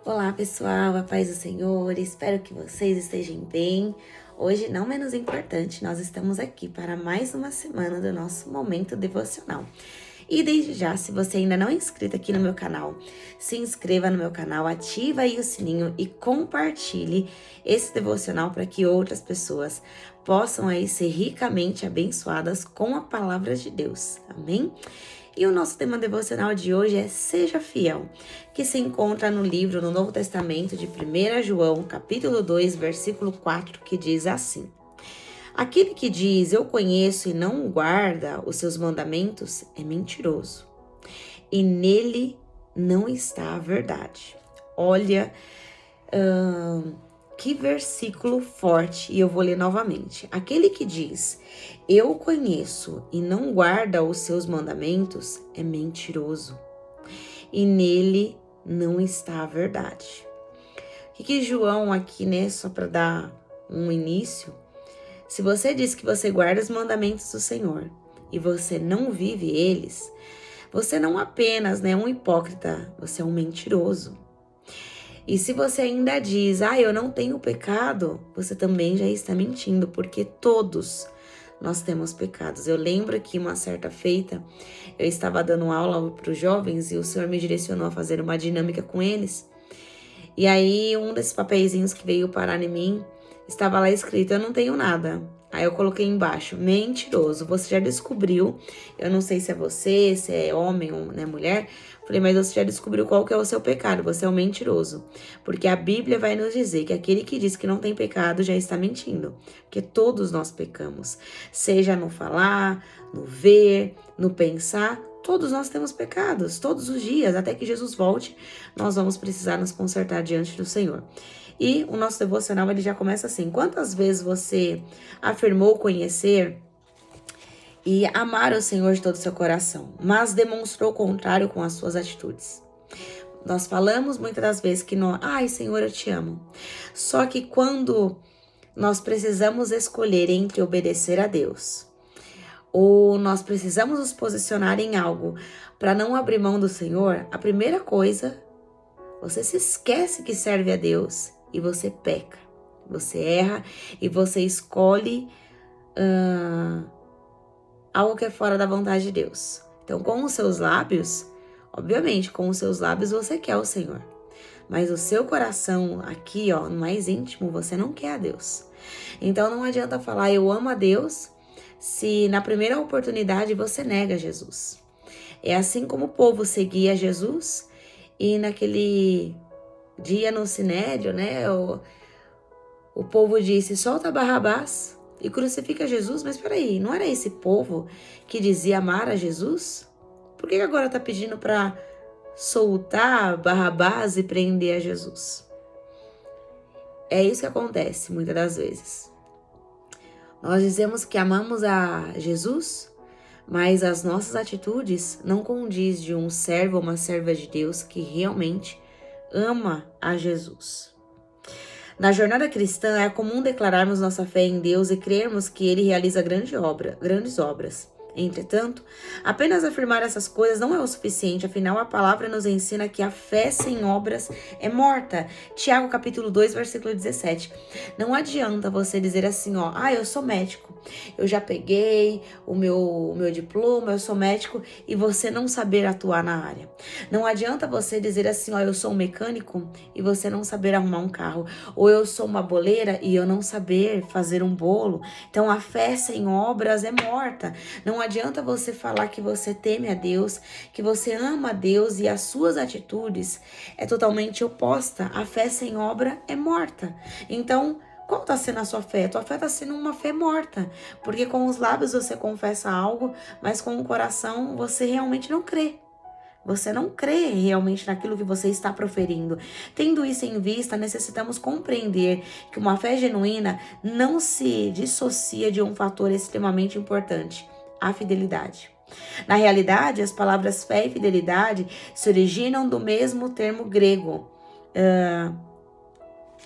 Olá pessoal, a paz do Senhor, espero que vocês estejam bem. Hoje, não menos importante, nós estamos aqui para mais uma semana do nosso momento devocional. E desde já, se você ainda não é inscrito aqui no meu canal, se inscreva no meu canal, ativa aí o sininho e compartilhe esse devocional para que outras pessoas possam aí ser ricamente abençoadas com a palavra de Deus. Amém? E o nosso tema devocional de hoje é Seja Fiel, que se encontra no livro no Novo Testamento de 1 João, capítulo 2, versículo 4, que diz assim: Aquele que diz eu conheço e não guarda os seus mandamentos é mentiroso, e nele não está a verdade. Olha, que versículo forte, e eu vou ler novamente. Aquele que diz, eu conheço e não guarda os seus mandamentos, é mentiroso, e nele não está a verdade. O que João aqui, né, só para dar um início, se você diz que você guarda os mandamentos do Senhor e você não vive eles, você não apenas é um hipócrita, você é um mentiroso. E se você ainda diz, eu não tenho pecado, você também já está mentindo, porque todos nós temos pecados. Eu lembro que uma certa feita, eu estava dando aula para os jovens e o Senhor me direcionou a fazer uma dinâmica com eles. E aí, um desses papeizinhos que veio parar em mim, estava lá escrito, eu não tenho nada. Aí eu coloquei embaixo, mentiroso, você já descobriu, eu não sei se é você, se é homem ou mulher, falei, mas você já descobriu qual que é o seu pecado, você é um mentiroso. Porque a Bíblia vai nos dizer que aquele que diz que não tem pecado já está mentindo, porque todos nós pecamos, seja no falar, no ver, no pensar, todos nós temos pecados, todos os dias, até que Jesus volte, nós vamos precisar nos consertar diante do Senhor. E o nosso devocional, ele já começa assim, quantas vezes você afirmou conhecer e amar o Senhor de todo o seu coração, mas demonstrou o contrário com as suas atitudes? Nós falamos muitas das vezes que nós, Senhor, eu te amo. Só que quando nós precisamos escolher entre obedecer a Deus, ou nós precisamos nos posicionar em algo para não abrir mão do Senhor, a primeira coisa, você se esquece que serve a Deus e você peca. Você erra e você escolhe algo que é fora da vontade de Deus. Então, com os seus lábios, obviamente, com os seus lábios você quer o Senhor. Mas o seu coração aqui, no mais íntimo, você não quer a Deus. Então, não adianta falar eu amo a Deus se na primeira oportunidade você nega Jesus. É assim como o povo seguia Jesus e naquele dia no Sinédrio, o povo disse, solta Barrabás e crucifica Jesus. Mas peraí, não era esse povo que dizia amar a Jesus? Por que agora tá pedindo para soltar Barrabás e prender a Jesus? É isso que acontece muitas das vezes. Nós dizemos que amamos a Jesus, mas as nossas atitudes não condiz de um servo ou uma serva de Deus que realmente ama a Jesus. Na jornada cristã, é comum declararmos nossa fé em Deus e crermos que Ele realiza grandes obras. Entretanto, apenas afirmar essas coisas não é o suficiente, afinal a palavra nos ensina que a fé sem obras é morta. Tiago capítulo 2, versículo 17. Não adianta você dizer assim, eu sou médico, eu já peguei o meu diploma, eu sou médico, e você não saber atuar na área. Não adianta você dizer assim, eu sou um mecânico, e você não saber arrumar um carro, ou eu sou uma boleira e eu não saber fazer um bolo. Então a fé sem obras é morta. Não adianta você falar que você teme a Deus, que você ama a Deus e as suas atitudes é totalmente oposta. A fé sem obra é morta. Então, qual está sendo a sua fé? Tua fé está sendo uma fé morta, porque com os lábios você confessa algo, mas com o coração você realmente não crê. Você não crê realmente naquilo que você está proferindo. Tendo isso em vista, necessitamos compreender que uma fé genuína não se dissocia de um fator extremamente importante: a fidelidade. Na realidade, as palavras fé e fidelidade se originam do mesmo termo grego.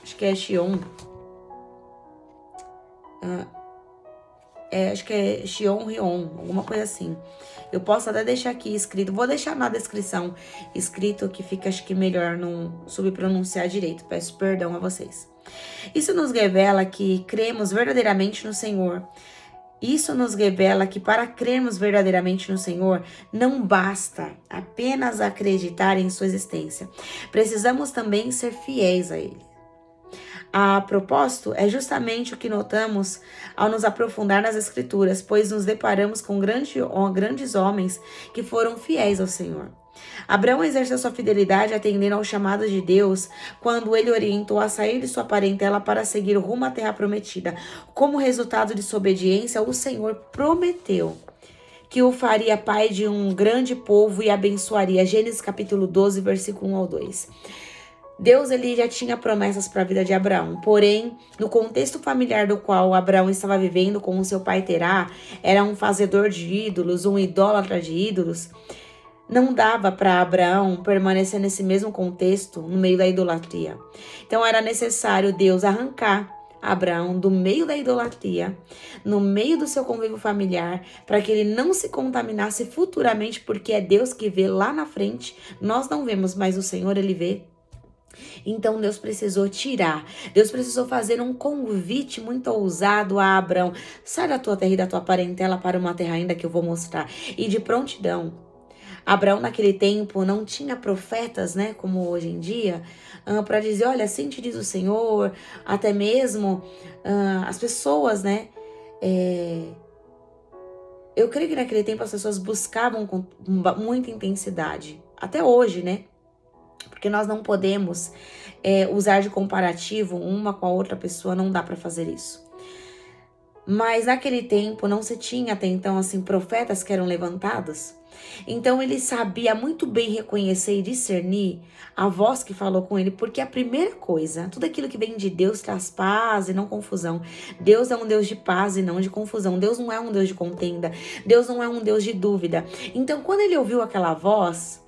Acho que é shion. acho que é Xion Rion, alguma coisa assim. Eu posso até deixar aqui escrito, vou deixar na descrição escrito, que fica, acho que melhor não subpronunciar direito. Peço perdão a vocês. Isso nos revela que cremos verdadeiramente no Senhor. Isso nos revela que para crermos verdadeiramente no Senhor, não basta apenas acreditar em sua existência. Precisamos também ser fiéis a Ele. A propósito, é justamente o que notamos ao nos aprofundar nas Escrituras, pois nos deparamos com grandes homens que foram fiéis ao Senhor. Abraão exerceu sua fidelidade atendendo ao chamado de Deus quando ele orientou a sair de sua parentela para seguir rumo à terra prometida. Como resultado de sua obediência, o Senhor prometeu que o faria pai de um grande povo e abençoaria. Gênesis capítulo 12, versículo 1 ao 2. Deus ele já tinha promessas para a vida de Abraão, porém, no contexto familiar do qual Abraão estava vivendo com o seu pai Terá, era um fazedor de ídolos, um idólatra de ídolos. Não dava para Abraão permanecer nesse mesmo contexto, no meio da idolatria. Então era necessário Deus arrancar Abraão do meio da idolatria, no meio do seu convívio familiar, para que ele não se contaminasse futuramente, porque é Deus que vê lá na frente. Nós não vemos, mas o Senhor ele vê. Então Deus precisou tirar, Deus precisou fazer um convite muito ousado a Abraão. Sai da tua terra e da tua parentela para uma terra ainda que eu vou mostrar. E de prontidão, Abraão naquele tempo não tinha profetas, né, como hoje em dia, para dizer, olha, assim te diz o Senhor, até mesmo as pessoas, né, eu creio que naquele tempo as pessoas buscavam com muita intensidade, até hoje, né, porque nós não podemos usar de comparativo uma com a outra pessoa, não dá para fazer isso. Mas naquele tempo não se tinha até então assim profetas que eram levantados. Então ele sabia muito bem reconhecer e discernir a voz que falou com ele, porque a primeira coisa, tudo aquilo que vem de Deus traz paz e não confusão. Deus é um Deus de paz e não de confusão. Deus não é um Deus de contenda. Deus não é um Deus de dúvida. Então quando ele ouviu aquela voz,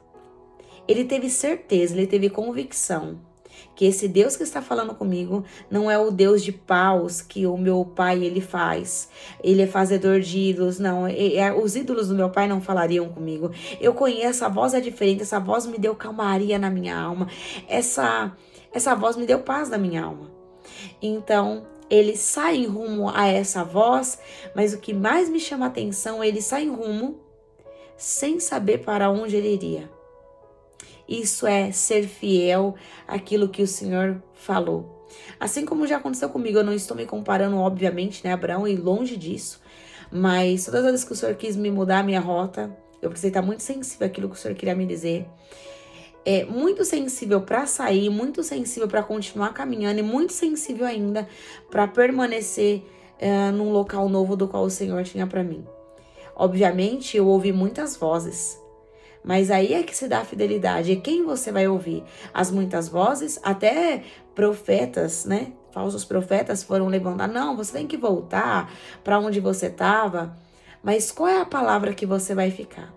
ele teve certeza, ele teve convicção que esse Deus que está falando comigo não é o Deus de paus que o meu pai ele faz. Ele é fazedor de ídolos, não. Os ídolos do meu pai não falariam comigo. Eu conheço, a voz é diferente, essa voz me deu calmaria na minha alma. Essa voz me deu paz na minha alma. Então, ele sai em rumo a essa voz, mas o que mais me chama a atenção, ele sai em rumo sem saber para onde ele iria. Isso é ser fiel àquilo que o Senhor falou. Assim como já aconteceu comigo, eu não estou me comparando, obviamente, né, Abraão, e longe disso. Mas todas as vezes que o Senhor quis me mudar a minha rota, eu precisei estar muito sensível àquilo que o Senhor queria me dizer. Muito sensível para sair, muito sensível para continuar caminhando e muito sensível ainda para permanecer num local novo do qual o Senhor tinha para mim. Obviamente, eu ouvi muitas vozes. Mas aí é que se dá a fidelidade. E quem você vai ouvir? As muitas vozes, até profetas, né? Falsos profetas foram levantar. Não, você tem que voltar para onde você estava. Mas qual é a palavra que você vai ficar?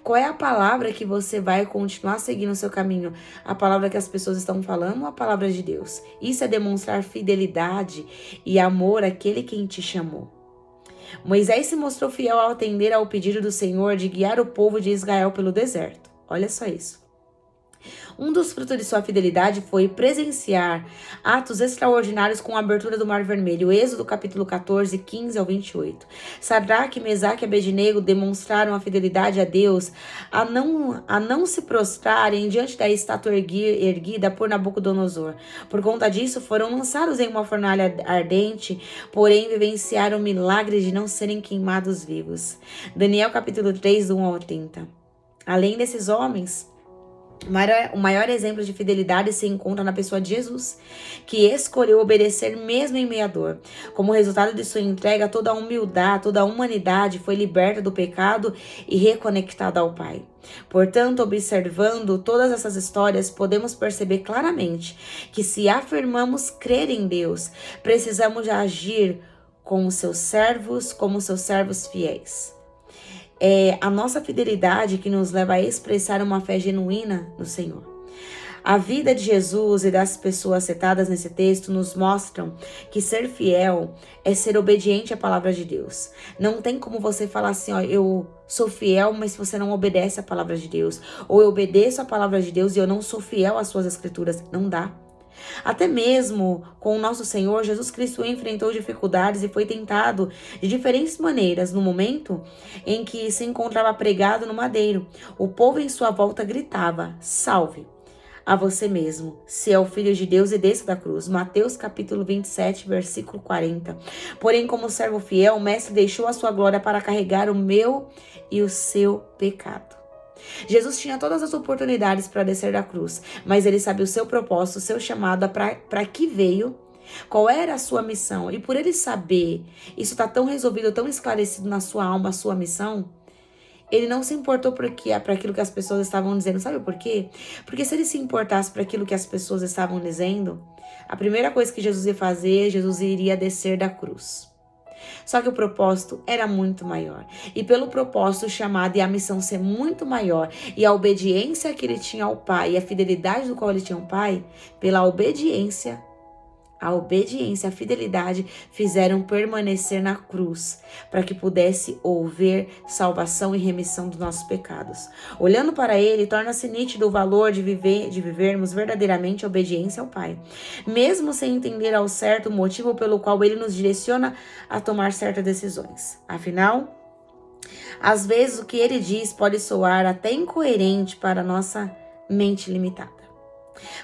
Qual é a palavra que você vai continuar seguindo o seu caminho? A palavra que as pessoas estão falando ou a palavra de Deus? Isso é demonstrar fidelidade e amor àquele quem te chamou. Moisés se mostrou fiel ao atender ao pedido do Senhor de guiar o povo de Israel pelo deserto. Olha só isso. Um dos frutos de sua fidelidade foi presenciar atos extraordinários com a abertura do Mar Vermelho. Êxodo capítulo 14, 15 ao 28. Sadraque, Mesaque e Abednego demonstraram a fidelidade a Deus a não se prostrarem diante da estátua erguida por Nabucodonosor. Por conta disso, foram lançados em uma fornalha ardente, porém vivenciaram o milagre de não serem queimados vivos. Daniel capítulo 3, do 1 ao 30. Além desses homens, o maior exemplo de fidelidade se encontra na pessoa de Jesus, que escolheu obedecer mesmo em meio à dor. Como resultado de sua entrega, toda a humildade, toda a humanidade foi liberta do pecado e reconectada ao Pai. Portanto, observando todas essas histórias, podemos perceber claramente que se afirmamos crer em Deus, precisamos de agir como seus servos fiéis. É a nossa fidelidade que nos leva a expressar uma fé genuína no Senhor. A vida de Jesus e das pessoas citadas nesse texto nos mostram que ser fiel é ser obediente à palavra de Deus. Não tem como você falar assim, ó, eu sou fiel, mas você não obedece à palavra de Deus. Ou eu obedeço à palavra de Deus e eu não sou fiel às suas escrituras. Não dá. Até mesmo com o nosso Senhor, Jesus Cristo enfrentou dificuldades e foi tentado de diferentes maneiras no momento em que se encontrava pregado no madeiro. O povo em sua volta gritava, salve a você mesmo, se é o Filho de Deus e desça da cruz. Mateus capítulo 27, versículo 40. Porém, como servo fiel, o mestre deixou a sua glória para carregar o meu e o seu pecado. Jesus tinha todas as oportunidades para descer da cruz, mas ele sabia o seu propósito, o seu chamado, para que veio, qual era a sua missão. E por ele saber, isso está tão resolvido, tão esclarecido na sua alma, a sua missão, ele não se importou para aquilo que as pessoas estavam dizendo. Sabe por quê? Porque se ele se importasse para aquilo que as pessoas estavam dizendo, a primeira coisa que Jesus ia fazer, Jesus iria descer da cruz. Só que o propósito era muito maior. E pelo propósito, o chamado e a missão ser muito maior, e a obediência que ele tinha ao Pai, e a fidelidade do qual ele tinha ao Pai, pela obediência, a fidelidade fizeram permanecer na cruz, para que pudesse haver salvação e remissão dos nossos pecados. Olhando para ele, torna-se nítido o valor de vivermos verdadeiramente a obediência ao Pai, mesmo sem entender ao certo o motivo pelo qual ele nos direciona a tomar certas decisões. Afinal, às vezes o que ele diz pode soar até incoerente para a nossa mente limitada.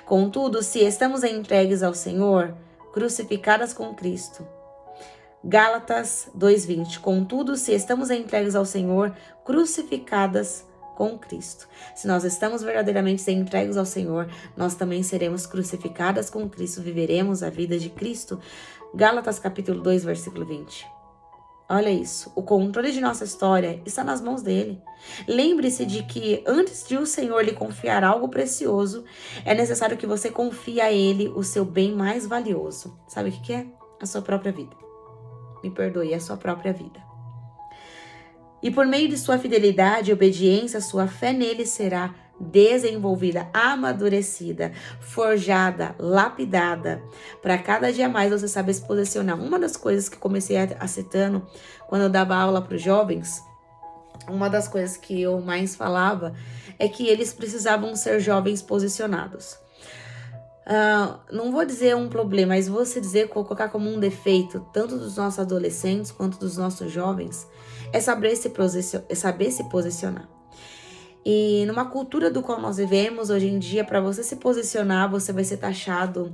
Contudo, se estamos entregues ao Senhor, crucificadas com Cristo. Gálatas 2:20. Contudo, se estamos entregues ao Senhor, crucificadas com Cristo. Se nós estamos verdadeiramente entregues ao Senhor, nós também seremos crucificadas com Cristo, viveremos a vida de Cristo. Gálatas capítulo 2, versículo 20. Olha isso, o controle de nossa história está nas mãos dele. Lembre-se de que antes de o Senhor lhe confiar algo precioso, é necessário que você confie a ele o seu bem mais valioso. Sabe o que é? A sua própria vida. Me perdoe, a sua própria vida. E por meio de sua fidelidade e obediência, sua fé nele será desenvolvida, amadurecida, forjada, lapidada, para cada dia mais você saber se posicionar. Uma das coisas que comecei a citando quando eu dava aula para os jovens, uma das coisas que eu mais falava é que eles precisavam ser jovens posicionados. Não vou dizer um problema, mas vou colocar como um defeito, tanto dos nossos adolescentes quanto dos nossos jovens, é saber se posicionar. E numa cultura do qual nós vivemos hoje em dia, para você se posicionar, você vai ser taxado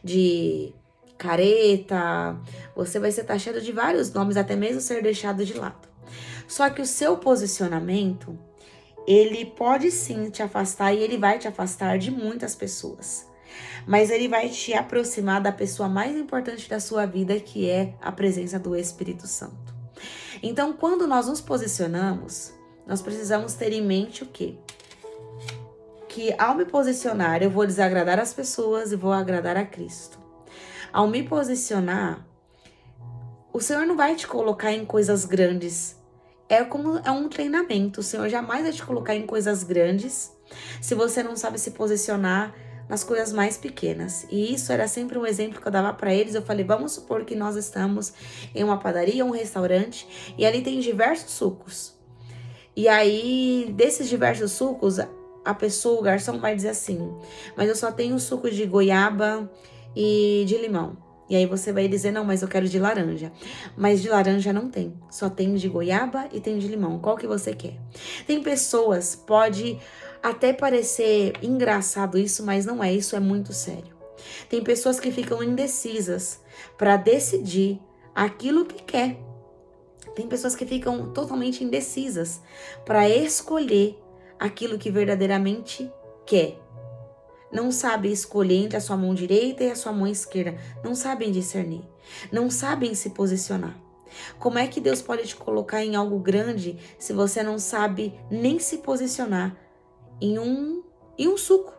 de careta, você vai ser taxado de vários nomes, até mesmo ser deixado de lado. Só que o seu posicionamento, ele pode sim te afastar e ele vai te afastar de muitas pessoas. Mas ele vai te aproximar da pessoa mais importante da sua vida, que é a presença do Espírito Santo. Então, quando nós nos posicionamos, nós precisamos ter em mente o quê? Que ao me posicionar, eu vou desagradar as pessoas e vou agradar a Cristo. Ao me posicionar, o Senhor não vai te colocar em coisas grandes. É um treinamento. O Senhor jamais vai te colocar em coisas grandes se você não sabe se posicionar nas coisas mais pequenas. E isso era sempre um exemplo que eu dava para eles. Eu falei, vamos supor que nós estamos em uma padaria, um restaurante, e ali tem diversos sucos. E aí, desses diversos sucos, a pessoa, o garçom vai dizer assim, mas eu só tenho suco de goiaba e de limão. E aí você vai dizer, não, mas eu quero de laranja. Mas de laranja não tem, só tem de goiaba e tem de limão. Qual que você quer? Tem pessoas, pode até parecer engraçado isso, mas não é, isso é muito sério. Tem pessoas que ficam indecisas para decidir aquilo que quer. Tem pessoas que ficam totalmente indecisas para escolher aquilo que verdadeiramente quer. Não sabem escolher entre a sua mão direita e a sua mão esquerda. Não sabem discernir. Não sabem se posicionar. Como é que Deus pode te colocar em algo grande se você não sabe nem se posicionar em um suco?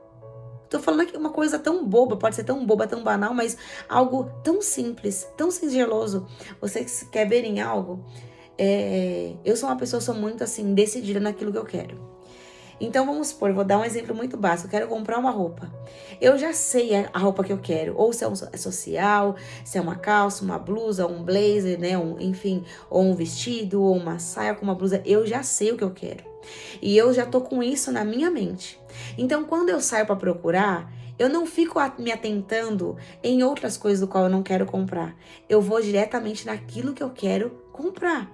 Tô falando aqui uma coisa tão boba, pode ser tão boba, tão banal, mas algo tão simples, tão sigiloso. Você quer ver em algo? Eu sou uma pessoa, sou muito assim, decidida naquilo que eu quero. Então vamos supor, vou dar um exemplo muito básico, eu quero comprar uma roupa. Eu já sei a roupa que eu quero, ou se é social, se é uma calça, uma blusa, um blazer, né, enfim, ou um vestido, ou uma saia com uma blusa, eu já sei o que eu quero. E eu já tô com isso na minha mente. Então quando eu saio para procurar, eu não fico me atentando em outras coisas do qual eu não quero comprar. Eu vou diretamente naquilo que eu quero comprar.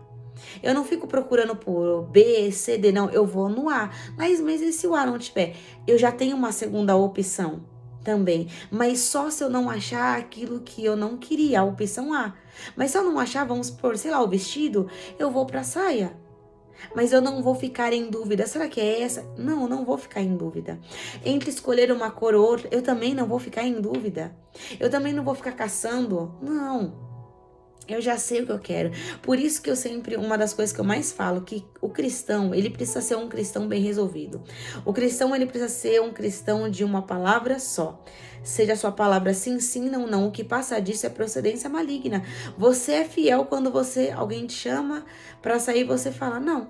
Eu não fico procurando por B, C, D, não. Eu vou no A. Mas e se o A não tiver? Eu já tenho uma segunda opção também. Mas só se eu não achar aquilo que eu não queria, a opção A. Mas se eu não achar, vamos por, sei lá, o vestido, eu vou pra saia. Mas eu não vou ficar em dúvida. Será que é essa? Não, eu não vou ficar em dúvida. Entre escolher uma cor ou outra, eu também não vou ficar em dúvida. Eu também não vou ficar caçando. Não. Eu já sei o que eu quero. Por isso que eu sempre, uma das coisas que eu mais falo, que o cristão, ele precisa ser um cristão bem resolvido. O cristão, ele precisa ser um cristão de uma palavra só. Seja a sua palavra sim, sim, não, não. O que passa disso é procedência maligna. Você é fiel quando alguém te chama para sair, você fala não.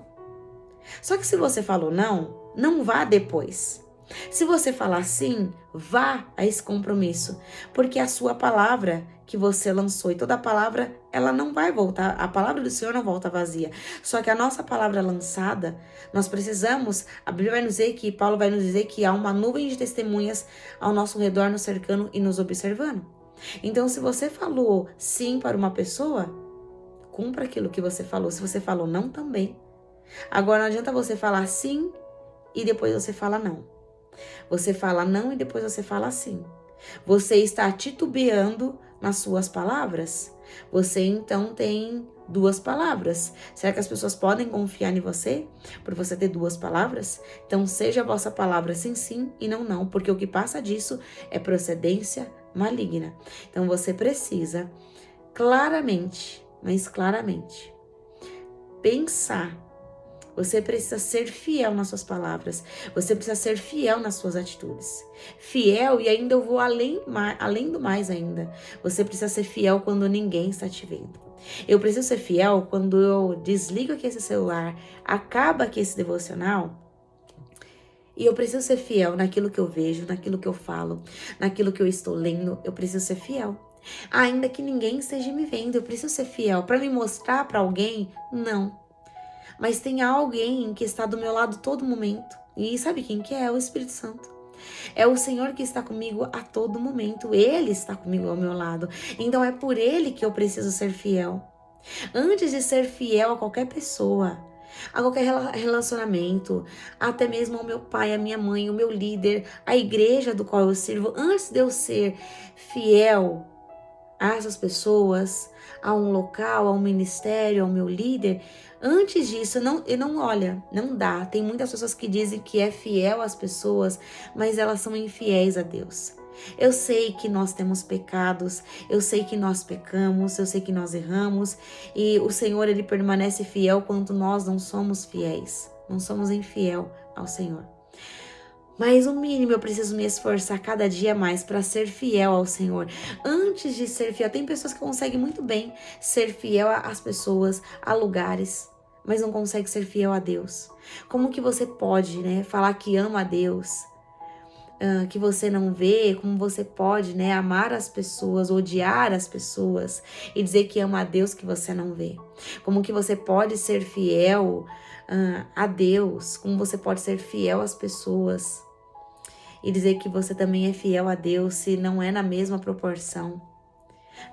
Só que se você falou não, não vá depois. Se você falar sim, vá a esse compromisso, porque a sua palavra que você lançou e toda a palavra, ela não vai voltar, a palavra do Senhor não volta vazia. Só que a nossa palavra lançada, nós precisamos, a Bíblia vai nos dizer que, Paulo vai nos dizer que há uma nuvem de testemunhas ao nosso redor, nos cercando e nos observando. Então, se você falou sim para uma pessoa, cumpra aquilo que você falou. Se você falou não, também. Agora, não adianta você falar sim e depois você fala não. Você fala não e depois você fala sim. Você está titubeando nas suas palavras? Você então tem duas palavras. Será que as pessoas podem confiar em você por você ter duas palavras? Então seja a vossa palavra sim, sim e não, não, porque o que passa disso é procedência maligna. Então você precisa claramente, mas claramente, pensar. Você precisa ser fiel nas suas palavras. Você precisa ser fiel nas suas atitudes. Fiel, e ainda eu vou além do mais ainda. Você precisa ser fiel quando ninguém está te vendo. Eu preciso ser fiel quando eu desligo aqui esse celular, acaba aqui esse devocional. E eu preciso ser fiel naquilo que eu vejo, naquilo que eu falo, naquilo que eu estou lendo. Eu preciso ser fiel. Ainda que ninguém esteja me vendo, eu preciso ser fiel. Para me mostrar para alguém, não. Mas tem alguém que está do meu lado todo momento. E sabe quem que é? É o Espírito Santo. É o Senhor que está comigo a todo momento. Ele está comigo ao meu lado. Então é por Ele que eu preciso ser fiel. Antes de ser fiel a qualquer pessoa, a qualquer relacionamento, até mesmo ao meu pai, a minha mãe, o meu líder, a igreja do qual eu sirvo, antes de eu ser fiel a essas pessoas, a um local, a um ministério, ao meu líder, antes disso, não dá. Tem muitas pessoas que dizem que é fiel às pessoas, mas elas são infiéis a Deus. Eu sei que nós temos pecados, eu sei que nós pecamos, eu sei que nós erramos, e o Senhor, Ele permanece fiel quando nós não somos fiéis, não somos infiel ao Senhor. Mas o mínimo, eu preciso me esforçar cada dia mais para ser fiel ao Senhor. Antes de ser fiel, tem pessoas que conseguem muito bem ser fiel às pessoas, a lugares, mas não consegue ser fiel a Deus. Como que você pode, falar que ama a Deus, que você não vê? Como você pode, amar as pessoas, odiar as pessoas e dizer que ama a Deus que você não vê? Como que você pode ser fiel a Deus? Como você pode ser fiel às pessoas e dizer que você também é fiel a Deus se não é na mesma proporção?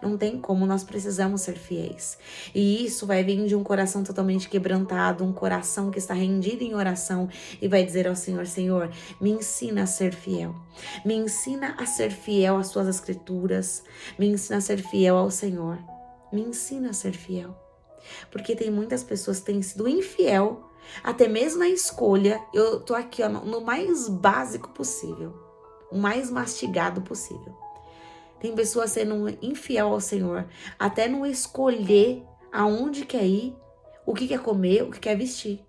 Não tem como, nós precisamos ser fiéis. E isso vai vir de um coração totalmente quebrantado, um coração que está rendido em oração e vai dizer ao Senhor: Senhor, me ensina a ser fiel. Me ensina a ser fiel às suas escrituras. Me ensina a ser fiel ao Senhor. Me ensina a ser fiel. Porque tem muitas pessoas que têm sido infiel, até mesmo na escolha. Eu tô aqui no mais básico possível, o mais mastigado possível. Tem pessoas sendo infiel ao Senhor, até não escolher aonde quer ir, o que quer comer, o que quer vestir.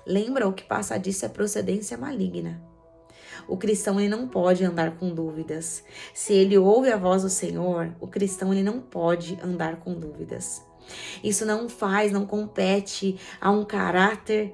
Lembra, o que passa disso é procedência maligna. O cristão, ele não pode andar com dúvidas. Se ele ouve a voz do Senhor, o cristão, ele não pode andar com dúvidas. Isso não compete a um caráter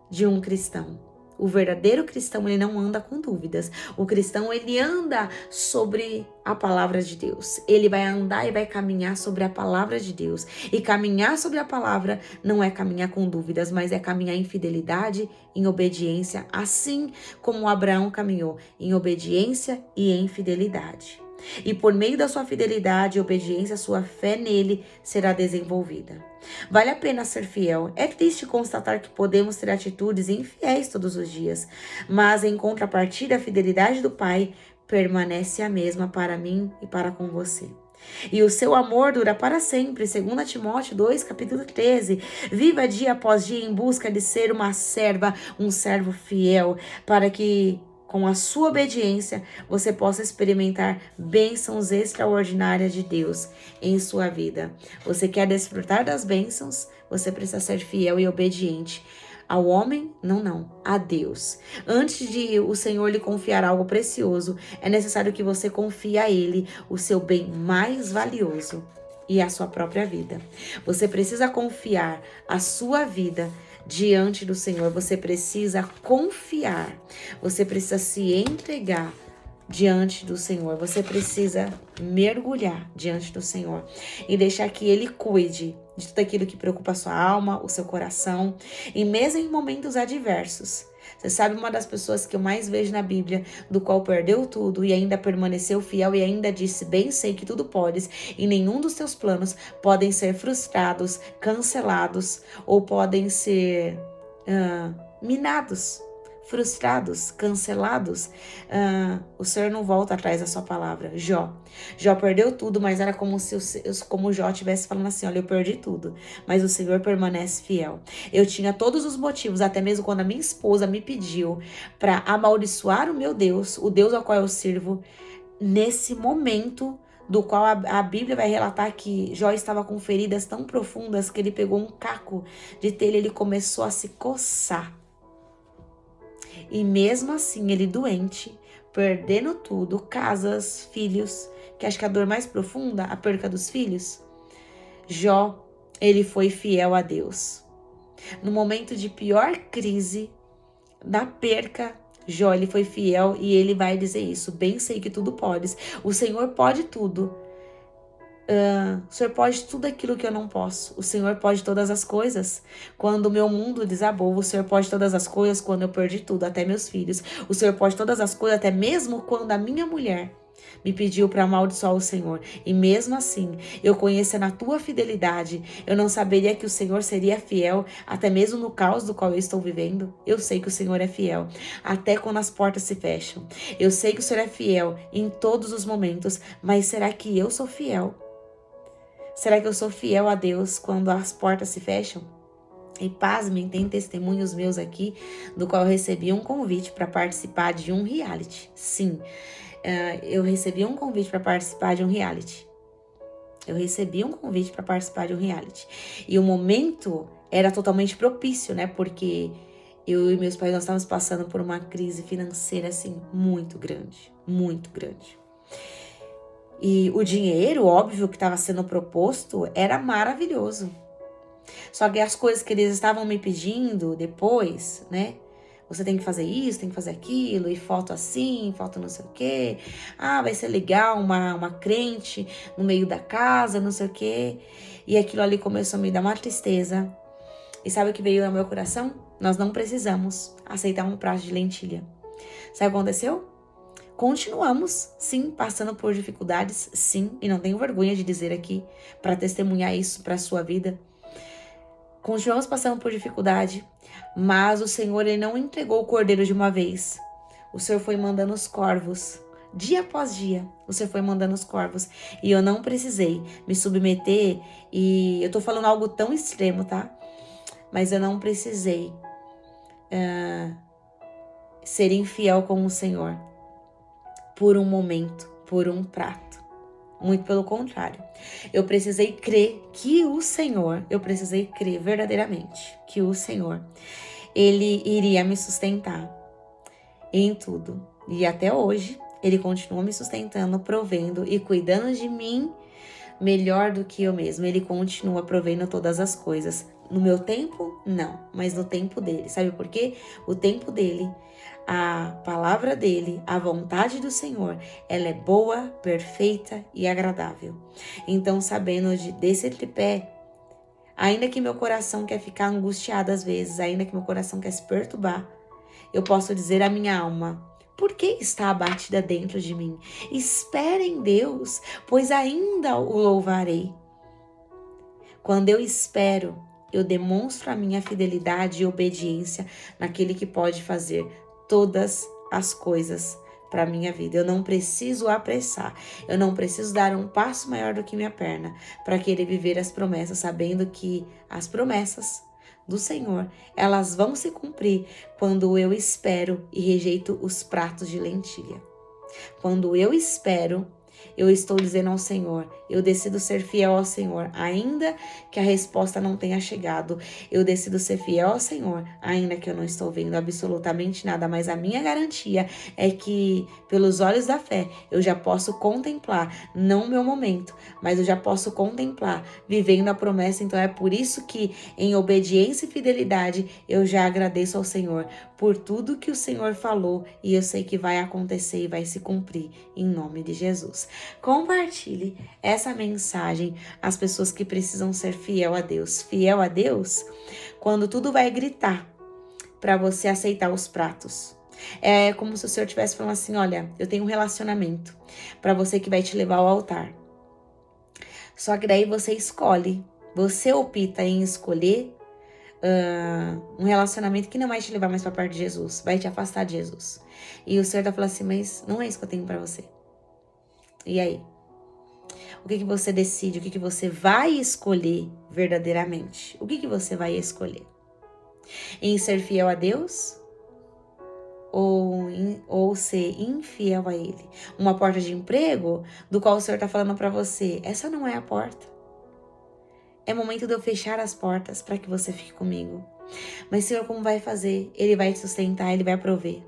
de um cristão. O verdadeiro cristão, ele não anda com dúvidas. O cristão, ele anda sobre a palavra de Deus. Ele vai andar e vai caminhar sobre a palavra de Deus. E caminhar sobre a palavra não é caminhar com dúvidas, mas é caminhar em fidelidade, em obediência, assim como Abraão caminhou, em obediência e em fidelidade. E por meio da sua fidelidade e obediência, sua fé nele será desenvolvida. Vale a pena ser fiel. É triste constatar que podemos ter atitudes infiéis todos os dias, mas em contrapartida, a fidelidade do Pai permanece a mesma para mim e para com você. E o seu amor dura para sempre, 2 Timóteo 2, capítulo 13. Viva dia após dia em busca de ser uma serva, um servo fiel, para que com a sua obediência, você possa experimentar bênçãos extraordinárias de Deus em sua vida. Você quer desfrutar das bênçãos? Você precisa ser fiel e obediente. Ao homem? Não, a Deus. Antes de o Senhor lhe confiar algo precioso, é necessário que você confie a Ele o seu bem mais valioso e a sua própria vida. Você precisa confiar a sua vida diante do Senhor. Você precisa confiar. Você precisa se entregar diante do Senhor. Você precisa mergulhar diante do Senhor e deixar que Ele cuide de tudo aquilo que preocupa a sua alma, o seu coração, e mesmo em momentos adversos. Você sabe, uma das pessoas que eu mais vejo na Bíblia, do qual perdeu tudo e ainda permaneceu fiel e ainda disse: bem sei que tudo podes, e nenhum dos teus planos podem ser frustrados, cancelados ou podem ser minados, frustrados, cancelados. O Senhor não volta atrás da sua palavra. Jó perdeu tudo, mas era como Jó estivesse falando assim: olha, eu perdi tudo, mas o Senhor permanece fiel. Eu tinha todos os motivos, até mesmo quando a minha esposa me pediu para amaldiçoar o meu Deus, o Deus ao qual eu sirvo, nesse momento do qual a Bíblia vai relatar que Jó estava com feridas tão profundas que ele pegou um caco de telha e ele começou a se coçar. E mesmo assim, ele doente, perdendo tudo, casas, filhos, que acho que a dor mais profunda, a perca dos filhos, Jó, ele foi fiel a Deus. No momento de pior crise, da perca, Jó, ele foi fiel e ele vai dizer isso: bem sei que tudo podes. O Senhor pode tudo. O Senhor pode tudo aquilo que eu não posso. O Senhor pode todas as coisas. Quando o meu mundo desabou, o Senhor pode todas as coisas. Quando eu perdi tudo, até meus filhos, o Senhor pode todas as coisas, até mesmo quando a minha mulher me pediu para amaldiçoar o Senhor. E mesmo assim, eu conhecendo a tua fidelidade, eu não saberia que o Senhor seria fiel, até mesmo no caos do qual eu estou vivendo. Eu sei que o Senhor é fiel, até quando as portas se fecham. Eu sei que o Senhor é fiel em todos os momentos, mas será que eu sou fiel? Será que eu sou fiel a Deus quando as portas se fecham? E pasmem, tem testemunhos meus aqui, do qual eu recebi um convite para participar de um reality. Sim, eu recebi um convite para participar de um reality. E o momento era totalmente propício, né? Porque eu e meus pais, nós estávamos passando por uma crise financeira, assim, muito grande. Muito grande. E o dinheiro, óbvio, que estava sendo proposto era maravilhoso. Só que as coisas que eles estavam me pedindo depois, né? Você tem que fazer isso, tem que fazer aquilo, e foto assim, foto não sei o quê. Vai ser legal uma crente no meio da casa, não sei o quê. E aquilo ali começou a me dar uma tristeza. E sabe o que veio ao meu coração? Nós não precisamos aceitar um prato de lentilha. Sabe o que aconteceu? Continuamos, sim, passando por dificuldades, sim, e não tenho vergonha de dizer aqui, para testemunhar isso para a sua vida. Continuamos passando por dificuldade, mas o Senhor, ele não entregou o cordeiro de uma vez. O Senhor foi mandando os corvos, dia após dia, o Senhor foi mandando os corvos, e eu não precisei me submeter, e eu tô falando algo tão extremo, tá? Mas eu não precisei ser infiel com o Senhor por um momento, por um prato. Muito pelo contrário. Eu precisei crer verdadeiramente que o Senhor, ele iria me sustentar em tudo. E até hoje, ele continua me sustentando, provendo e cuidando de mim melhor do que eu mesmo. Ele continua provendo todas as coisas, No meu tempo, não, mas no tempo dele. Sabe por quê? O tempo dele, a palavra dele, a vontade do Senhor, ela é boa, perfeita e agradável. Então, sabendo desse tripé, ainda que meu coração quer ficar angustiado às vezes, ainda que meu coração quer se perturbar, eu posso dizer à minha alma: por que está abatida dentro de mim? Espere em Deus, pois ainda o louvarei. Quando eu espero, eu demonstro a minha fidelidade e obediência naquele que pode fazer todas as coisas para a minha vida. Eu não preciso apressar, eu não preciso dar um passo maior do que minha perna para querer viver as promessas, sabendo que as promessas do Senhor, elas vão se cumprir quando eu espero e rejeito os pratos de lentilha. Quando eu espero, eu estou dizendo ao Senhor, eu decido ser fiel ao Senhor, ainda que a resposta não tenha chegado. Eu decido ser fiel ao Senhor, ainda que eu não estou vendo absolutamente nada. Mas a minha garantia é que, pelos olhos da fé, eu já posso contemplar, não o meu momento, mas eu já posso contemplar, vivendo a promessa. Então é por isso que, em obediência e fidelidade, eu já agradeço ao Senhor por tudo que o Senhor falou, e eu sei que vai acontecer e vai se cumprir, em nome de Jesus. Compartilhe essa mensagem às pessoas que precisam ser fiel a Deus. Fiel a Deus quando tudo vai gritar para você aceitar os pratos. É como se o Senhor estivesse falando assim: olha, eu tenho um relacionamento para você que vai te levar ao altar. Só que daí você escolhe, você opta em escolher um relacionamento que não vai te levar mais para perto de Jesus, vai te afastar de Jesus. E o Senhor tá falando assim: mas não é isso que eu tenho para você. E aí? O que você decide? O que você vai escolher verdadeiramente? O que você vai escolher? Em ser fiel a Deus? Ou ser infiel a Ele? Uma porta de emprego do qual o Senhor está falando para você: essa não é a porta. É momento de eu fechar as portas para que você fique comigo. Mas, Senhor, como vai fazer? Ele vai te sustentar, Ele vai prover.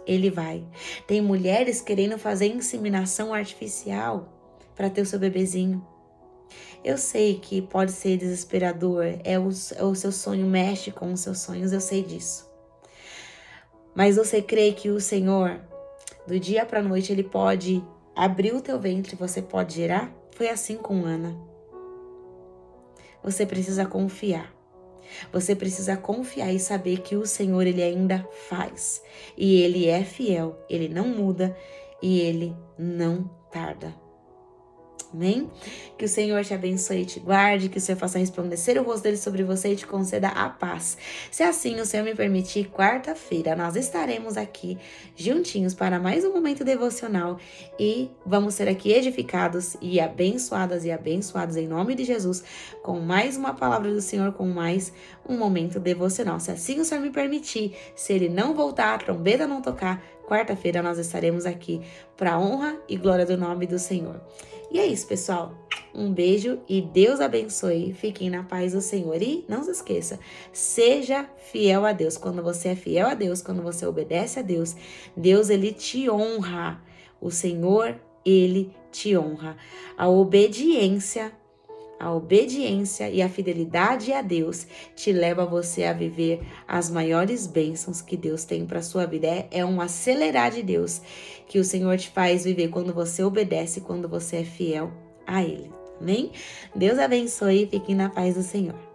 Ele vai. Tem mulheres querendo fazer inseminação artificial para ter o seu bebezinho. Eu sei que pode ser desesperador, é o seu sonho, mexe com os seus sonhos, eu sei disso. Mas você crê que o Senhor, do dia para a noite, Ele pode abrir o teu ventre e você pode gerar? Foi assim com Ana. Você precisa confiar. Você precisa confiar e saber que o Senhor, Ele ainda faz. E Ele é fiel, Ele não muda e Ele não tarda. Amém? Que o Senhor te abençoe e te guarde, que o Senhor faça resplandecer o rosto dele sobre você e te conceda a paz. Se assim o Senhor me permitir, quarta-feira nós estaremos aqui juntinhos para mais um momento devocional e vamos ser aqui edificados e abençoadas e abençoados em nome de Jesus, com mais uma palavra do Senhor, com mais um momento devocional. Se assim o Senhor me permitir, se Ele não voltar, a trombeta não tocar, quarta-feira nós estaremos aqui para a honra e glória do nome do Senhor. E é isso, pessoal. Um beijo e Deus abençoe. Fiquem na paz do Senhor. E não se esqueça, seja fiel a Deus. Quando você é fiel a Deus, quando você obedece a Deus, Deus, Ele te honra. O Senhor, Ele te honra. A obediência e a fidelidade a Deus te leva você a viver as maiores bênçãos que Deus tem para sua vida. É um acelerar de Deus que o Senhor te faz viver quando você obedece, quando você é fiel a Ele. Amém? Deus abençoe e fiquem na paz do Senhor.